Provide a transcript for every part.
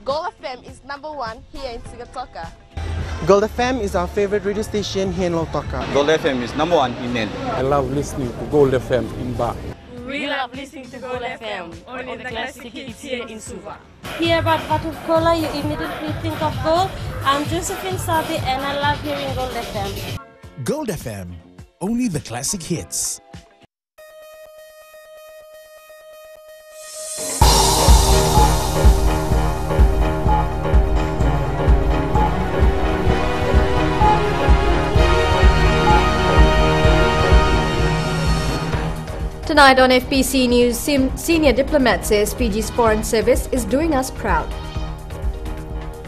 Gold FM is #1 here in Sigatoka. Gold FM is our favorite radio station here in Lautoka. Gold FM is #1 in Nel. I love listening to Gold FM in Ba. We love listening to Gold FM, only the classic hits here in Suva. Hear about bottle cola, you immediately think of gold. I'm Josephine Sabi and I love hearing Gold FM. Gold FM, only the classic hits. Tonight on FBC News, senior diplomat says Fiji's foreign service is doing us proud.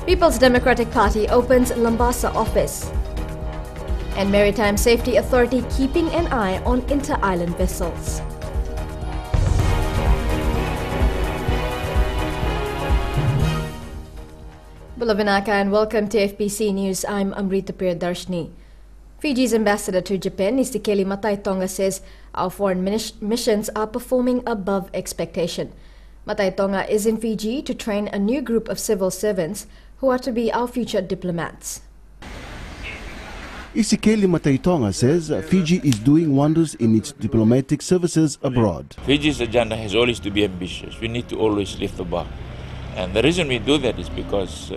People's Democratic Party opens Lambasa office. And Maritime Safety Authority keeping an eye on inter-island vessels. Bulavinaka and welcome to FBC News. I'm Amrita Priyadarshini. Fiji's ambassador to Japan, Isikeli Mataitonga, says our foreign missions are performing above expectation. Mataitonga is in Fiji to train a new group of civil servants who are to be our future diplomats. Isikeli Mataitonga says Fiji is doing wonders in its diplomatic services abroad. Fiji's agenda has always to be ambitious. We need to always lift the bar. And the reason we do that is because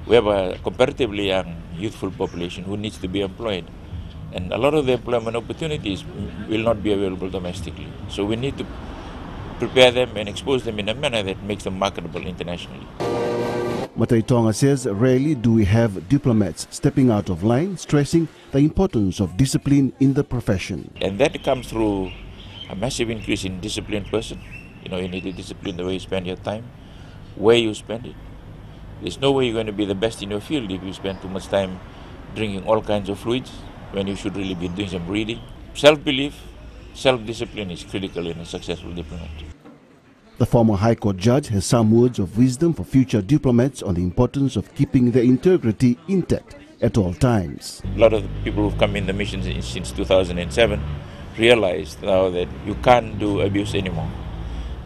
we have a comparatively young, youthful population who needs to be employed. And a lot of the employment opportunities will not be available domestically. So we need to prepare them and expose them in a manner that makes them marketable internationally. Mataitonga says rarely do we have diplomats stepping out of line, stressing the importance of discipline in the profession. And that comes through a massive increase in disciplined person. You know, you need to discipline the way you spend your time, where you spend it. There's no way you're going to be the best in your field if you spend too much time drinking all kinds of fluids when you should really be doing some breathing. Self-belief, self-discipline is critical in a successful diplomat. The former High Court judge has some words of wisdom for future diplomats on the importance of keeping their integrity intact at all times. A lot of the people who've come in the missions since 2007 realized now that you can't do abuse anymore.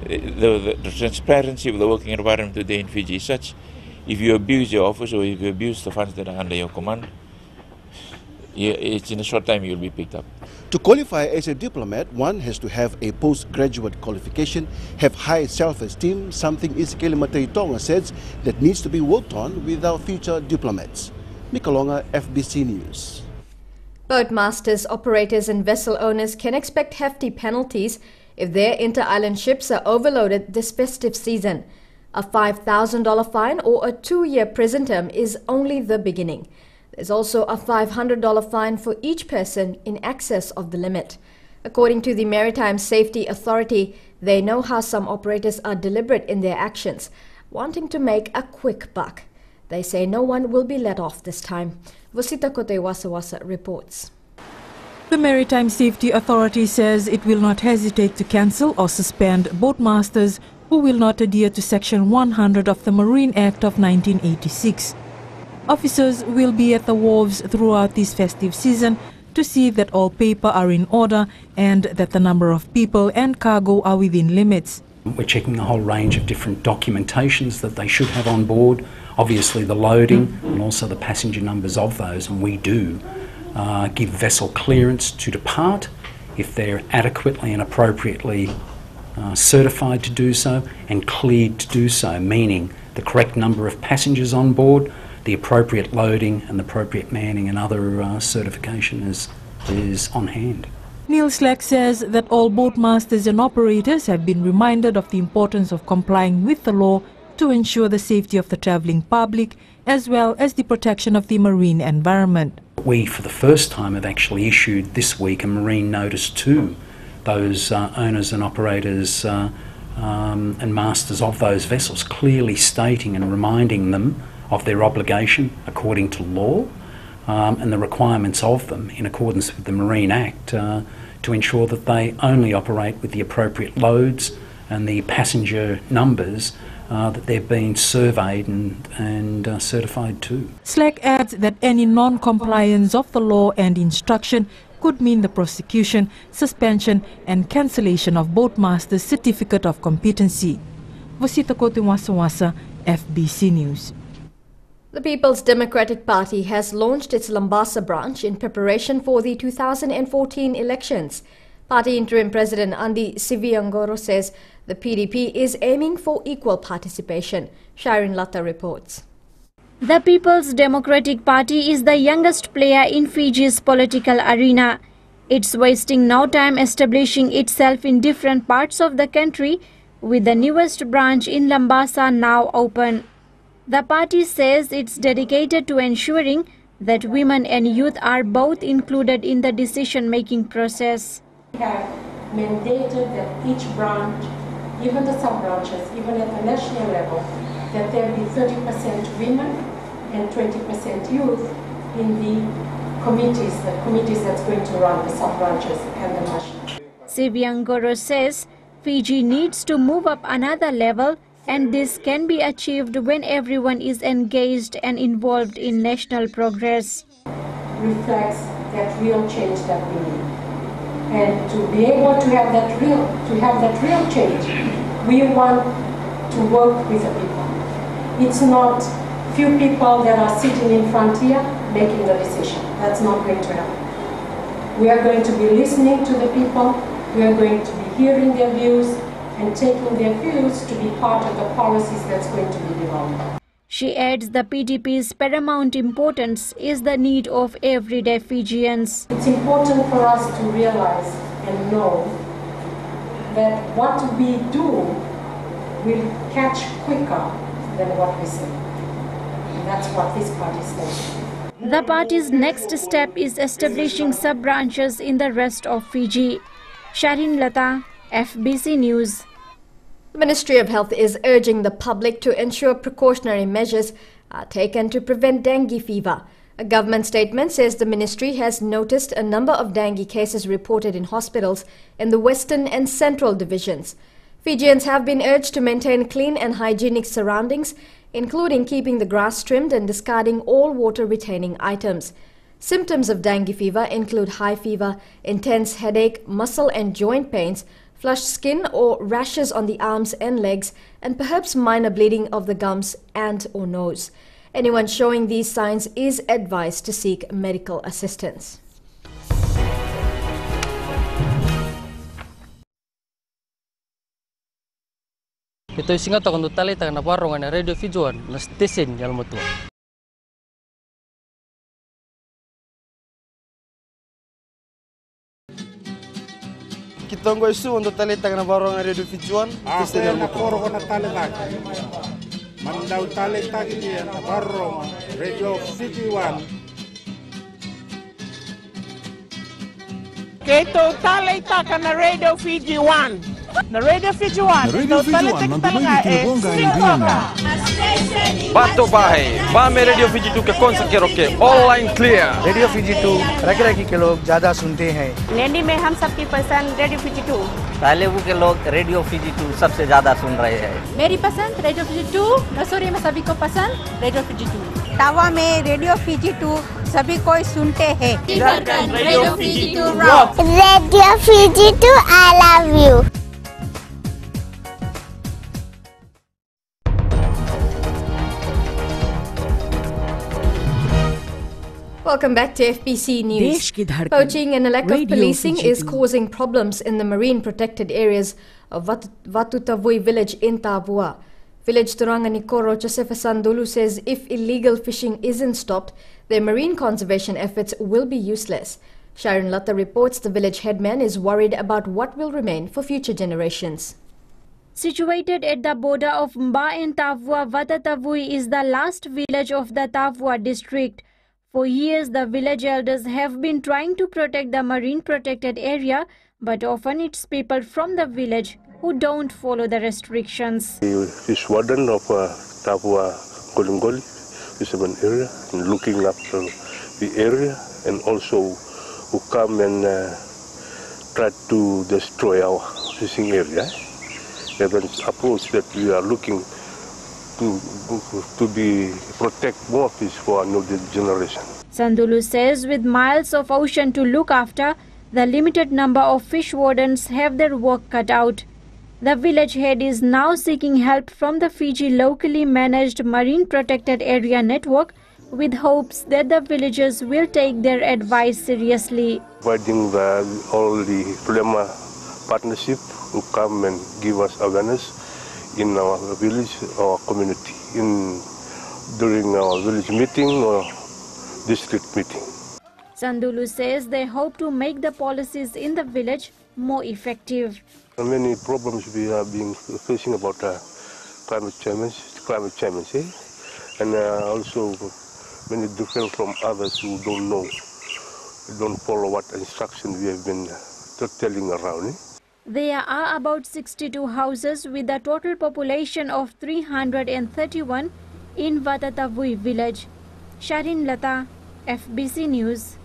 The transparency of the working environment today in Fiji is such. If you abuse your office or if you abuse the funds that are under your command, it's in a short time you'll be picked up. To qualify as a diplomat, one has to have a postgraduate qualification, have high self-esteem, something Isikeli Mataitonga says that needs to be worked on with our future diplomats. Mikalonga, FBC News. Boat masters, operators and vessel owners can expect hefty penalties if their inter-island ships are overloaded this festive season. A $5,000 fine or a 2-year prison term is only the beginning. There's also a $500 fine for each person in excess of the limit. According to the Maritime Safety Authority, they know how some operators are deliberate in their actions, wanting to make a quick buck. They say no one will be let off this time. Vosita Kote Wasawasa reports. The Maritime Safety Authority says it will not hesitate to cancel or suspend boatmasters who will not adhere to Section 100 of the Marine Act of 1986. Officers will be at the wharves throughout this festive season to see that all paper are in order and that the number of people and cargo are within limits. We're checking a whole range of different documentations that they should have on board, obviously the loading and also the passenger numbers of those, and we do give vessel clearance to depart if they're adequately and appropriately certified to do so and cleared to do so, meaning the correct number of passengers on board, the appropriate loading and the appropriate manning and other certification is on hand. Neil Slack says that all boatmasters and operators have been reminded of the importance of complying with the law to ensure the safety of the travelling public as well as the protection of the marine environment. We, for the first time, have actually issued this week a marine notice to those owners and operators and masters of those vessels, clearly stating and reminding them of their obligation according to law and the requirements of them in accordance with the Marine Act to ensure that they only operate with the appropriate loads and the passenger numbers that they've been surveyed and certified to. Slack adds that any non-compliance of the law and instruction could mean the prosecution, suspension and cancellation of boatmaster's certificate of competency. Vosita Kote Wasawasa, FBC News. The People's Democratic Party has launched its Lambasa branch in preparation for the 2014 elections. Party Interim President Andi Siviangoro says the PDP is aiming for equal participation. Sharon Latta reports. The People's Democratic Party is the youngest player in Fiji's political arena. It's wasting no time establishing itself in different parts of the country, with the newest branch in Lambasa now open. The party says it's dedicated to ensuring that women and youth are both included in the decision-making process. We have mandated that each branch, even the sub-branches, even at the national level, that there be 30% women and 20% youth in the committees that's going to run the sub-branches and the national. Siviangoro says Fiji needs to move up another level, and this can be achieved when everyone is engaged and involved in national progress. Reflects that real change that we need. And to be able to have that real change, we want to work with the people. It's not few people that are sitting in front here making the decision. That's not going to happen. We are going to be listening to the people. We are going to be hearing their views and taking their views to be part of the policies that's going to be developed. She adds the PDP's paramount importance is the need of everyday Fijians. It's important for us to realize and know that what we do will catch quicker than what we say. And that's what this party says. The party's next step is establishing sub-branches in the rest of Fiji. Sharin Lata, FBC News. The Ministry of Health is urging the public to ensure precautionary measures are taken to prevent dengue fever. A government statement says the ministry has noticed a number of dengue cases reported in hospitals in the western and central divisions. Fijians have been urged to maintain clean and hygienic surroundings, including keeping the grass trimmed and discarding all water-retaining items. Symptoms of dengue fever include high fever, intense headache, muscle and joint pains, flushed skin or rashes on the arms and legs, and perhaps minor bleeding of the gums and or nose. Anyone showing these signs is advised to seek medical assistance. Ito singa to kung tali ta na warong na radio Fijuan na station yang mo to. Kita ngoi su untuk tali ta na warong radio Fijuan station yang mo to. Ako na tali ta. Mandau tali ta kini na warong radio Fijuan. Keto tali ta na radio Fijuan. Na Radio Fijuan, ito talaga talaga Bato bahay, bame Radio Fiji 2 के कौन सा केरो के online clear radio Fiji 2 rocky के लोग ज्यादा सुनते हैं। लैंडी में हम सबकी पसंद रेडियो फिजी 2। तालेबू के लोग रेडियो फिजी 2 सबसे ज्यादा सुन रहे हैं। मेरी पसंद रेडियो फिजी 2, नसोरी में सभी को पसंद रेडियो फिजी 2। टावा में रेडियो फिजी 2 सभी कोई सुनते हैं। Radio Fiji 2 rock. Radio Fiji 2 I love you. Welcome back to FBC News. Poaching and a lack of policing is causing problems in the marine protected areas of Vatutavui village in Tavua. Village Turanganikoro Josefa Sandulu says if illegal fishing isn't stopped, their marine conservation efforts will be useless. Sharon Latta reports the village headman is worried about what will remain for future generations. Situated at the border of Mba and Tavua, Vatatavui is the last village of the Tavua district. For years, the village elders have been trying to protect the marine protected area, but often it's people from the village who don't follow the restrictions. The fish warden of Tavua Golingoli is an area and looking after the area, and also who come and try to destroy our fishing area. They have an approach that we are looking to be protect more fish for another generation. Sandulu says with miles of ocean to look after, the limited number of fish wardens have their work cut out. The village head is now seeking help from the Fiji locally managed Marine Protected Area Network with hopes that the villagers will take their advice seriously. Providing all the Tulema partnership who come and give us awareness in our village or community during our village meeting or district meeting. Sandulu says they hope to make the policies in the village more effective. Many problems we are facing about climate change, and also many different from others who don't follow what instruction we have been telling around. There are about 62 houses with a total population of 331 in Vatatavui village. Sharin Lata, FBC News.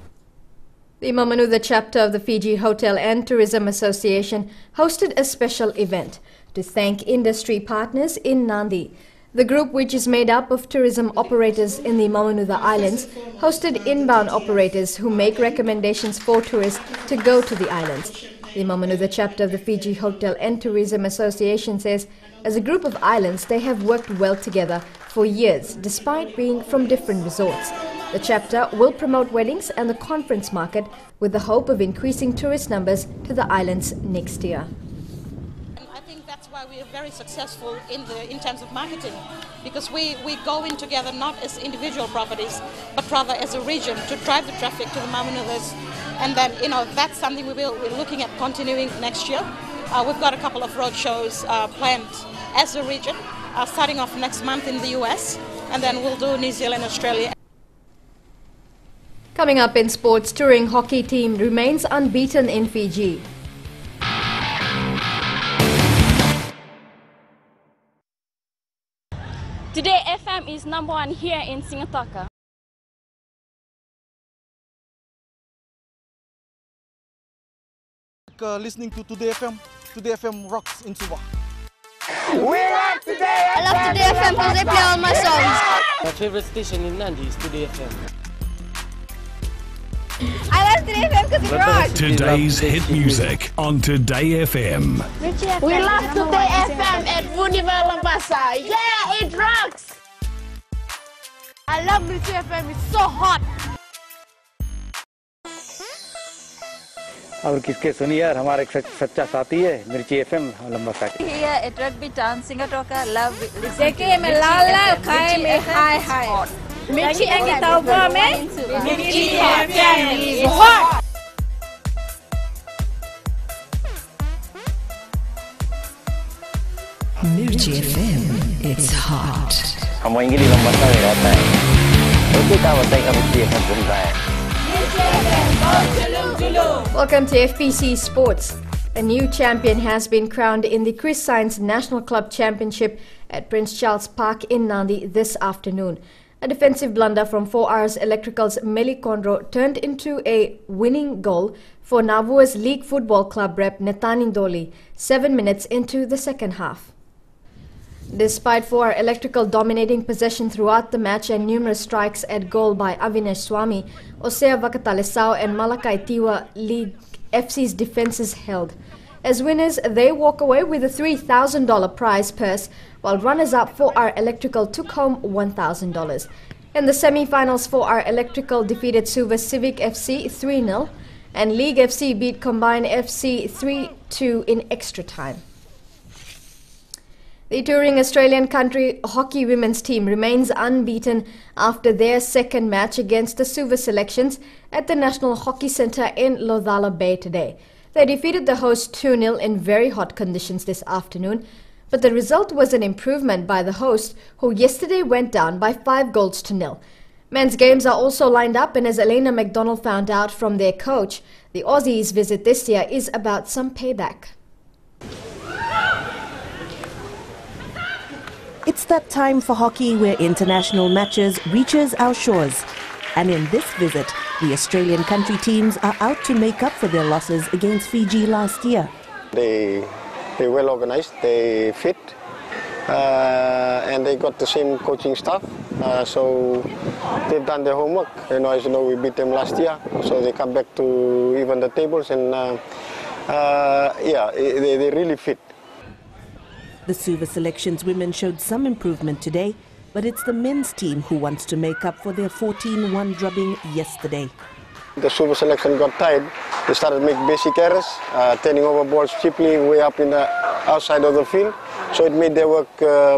The Mamanuda chapter of the Fiji Hotel and Tourism Association hosted a special event to thank industry partners in Nadi. The group, which is made up of tourism operators in the Mamanuda Islands, hosted inbound operators who make recommendations for tourists to go to the islands. The Mamanuda chapter of the Fiji Hotel and Tourism Association says, as a group of islands, they have worked well together for years, despite being from different resorts. The chapter will promote weddings and the conference market with the hope of increasing tourist numbers to the islands next year. I think that's why we are very successful in terms of marketing, because we go in together not as individual properties, but rather as a region to drive the traffic to the Mamanudas. And then, that's something we're looking at continuing next year. We've got a couple of road shows planned as a region, starting off next month in the US, and then we'll do New Zealand, Australia. Coming up in sports, touring hockey team remains unbeaten in Fiji. Today FM is #1 here in Singapore. Listening to Today FM. Today FM rocks in Sabah. We love Today FM! I love Today FM because they play all my songs. My favorite station in Nadi is Today FM. I love Today FM because it rocks. Today's hit music on Today FM. We love Today FM at Univer Lampasa. Yeah, it rocks! I love Today FM, it's so hot. और किसके सुनिए यार, हमारा एक सच्चा साथी है मिर्ची एफएम लंबा साथी। Here at Rugby Town, Singapore, love listening. देखिए मैं लाल लाल खाए में हाय हाय। मिर्ची की तवा में मिर्ची FM is hot. Mirchi FM, it's hot. हम वहीं के लिए लंबा सा रहता है। तो क्या बताएं का मिर्ची एफएम सुन रहा है। Welcome to FBC Sports. A new champion has been crowned in the Chris Science National Club Championship at Prince Charles Park in Nadi this afternoon. A defensive blunder from 4Rs Electrical's Meli Conro turned into a winning goal for Navua's League Football Club rep Netanin Doli 7 minutes into the second half. Despite 4R Electrical dominating possession throughout the match and numerous strikes at goal by Avinash Swami, Osea Vakatalesao and Malakai Tiwa League FC's defences held. As winners, they walk away with a $3,000 prize purse, while runners-up 4R Electrical took home $1,000. In the semi-finals, 4R Electrical defeated Suva Civic FC 3-0, and League FC beat Combined FC 3-2 in extra time. The touring Australian country hockey women's team remains unbeaten after their second match against the Suva selections at the National Hockey Centre in Lothala Bay today. They defeated the hosts 2-0 in very hot conditions this afternoon, but the result was an improvement by the hosts, who yesterday went down by 5-0. Men's games are also lined up, and as Elena McDonald found out from their coach, the Aussies' visit this year is about some payback. It's that time for hockey where international matches reaches our shores. And in this visit, the Australian country teams are out to make up for their losses against Fiji last year. They're well organized, they fit, and they got the same coaching staff. So they've done their homework. As you know, we beat them last year, so they come back to even the tables, and yeah, they really fit. The Suva Selections women showed some improvement today, but it's the men's team who wants to make up for their 14-1 drubbing yesterday. The Suva Selection got tired. They started making basic errors, turning over balls cheaply way up in the outside of the field. So it made their work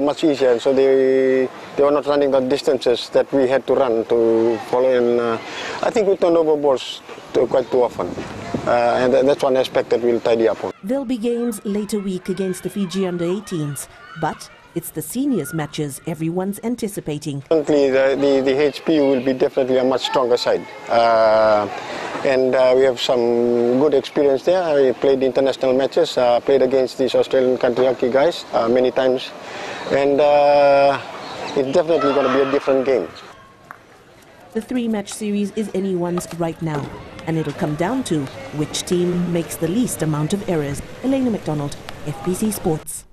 much easier. And so they were not running the distances that we had to run to follow. And I think we turned over balls quite too often. And that's one aspect that we'll tidy up on. There'll be games later week against the Fiji under-18s, but it's the seniors matches everyone's anticipating. Currently, the HPU will be definitely a much stronger side. And we have some good experience there. We played international matches, played against these Australian country hockey guys many times. And it's definitely going to be a different game. The 3-match series is anyone's right now, and it'll come down to which team makes the least amount of errors. Elena McDonald, FBC Sports.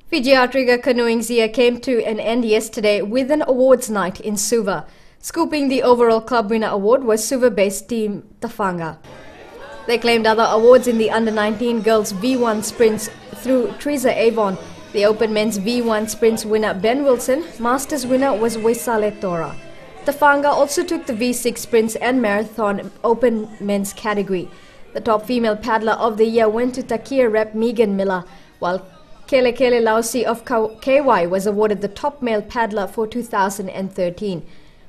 Fiji Outrigger Canoeing's year came to an end yesterday with an awards night in Suva. Scooping the overall club winner award was Suva-based team Tafanga. They claimed other awards in the under-19 girls V1 sprints through Teresa Avon. The Open men's V1 sprints winner Ben Wilson. Masters winner was Waisale Tora. Tafanga also took the V6 sprints and marathon Open men's category. The top female paddler of the year went to Takia rep Megan Miller, while Kele Kele Lausi of KY was awarded the top male paddler for 2013.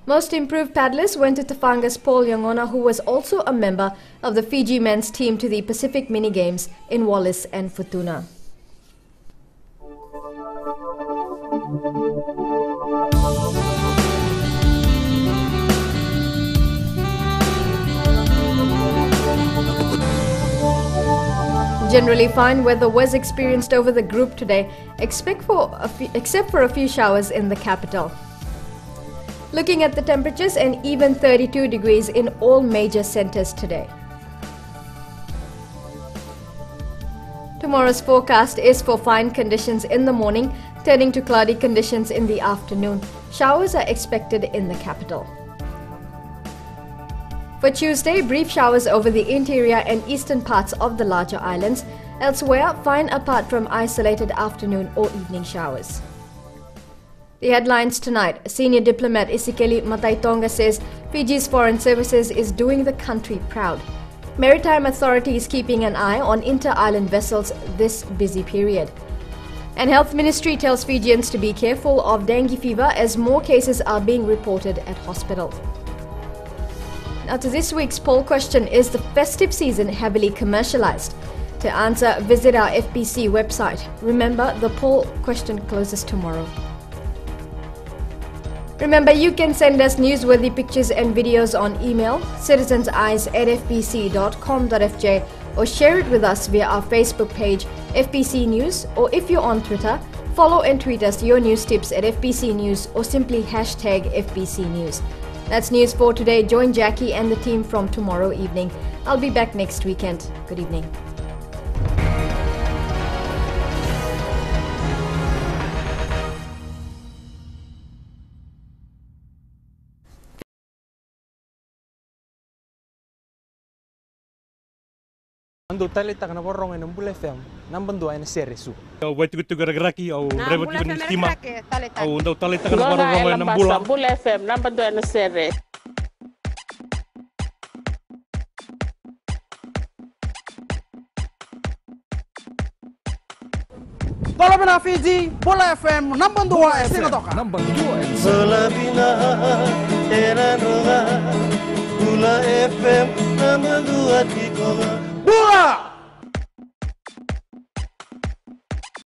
Most improved paddlers went to Tafanga's Paul Yongona, who was also a member of the Fiji men's team to the Pacific Mini Games in Wallis and Futuna. Generally fine weather was experienced over the group today, except for a few showers in the capital. Looking at the temperatures, an even 32 degrees in all major centres today. Tomorrow's forecast is for fine conditions in the morning, turning to cloudy conditions in the afternoon. Showers are expected in the capital. For Tuesday, brief showers over the interior and eastern parts of the larger islands. Elsewhere, fine apart from isolated afternoon or evening showers. The headlines tonight. Senior diplomat Isikeli Mataitonga says Fiji's foreign services is doing the country proud. Maritime Authority is keeping an eye on inter-island vessels this busy period. And Health Ministry tells Fijians to be careful of dengue fever as more cases are being reported at hospitals. Now to this week's poll question: is the festive season heavily commercialized? To answer, visit our FBC website. Remember, the poll question closes tomorrow. Remember, you can send us newsworthy pictures and videos on email, citizenseyes@fbc.com.fj, or share it with us via our Facebook page, FBC News, or if you're on Twitter, follow and tweet us your news tips at FBC News or simply hashtag FBC News. That's news for today. Join Jackie and the team from tomorrow evening. I'll be back next weekend. Good evening. Ando talita kana borong en Bula FM, nambando en seresu. Au vai tu garaki au breva tu estima. Au ando talita kana borong en Bula FM, nambando en sere. Bola Bina Fiji, Bula FM, nambando en Singatoka. Nambando en Bola Bina, era noga, Bula FM, nambando atikonga.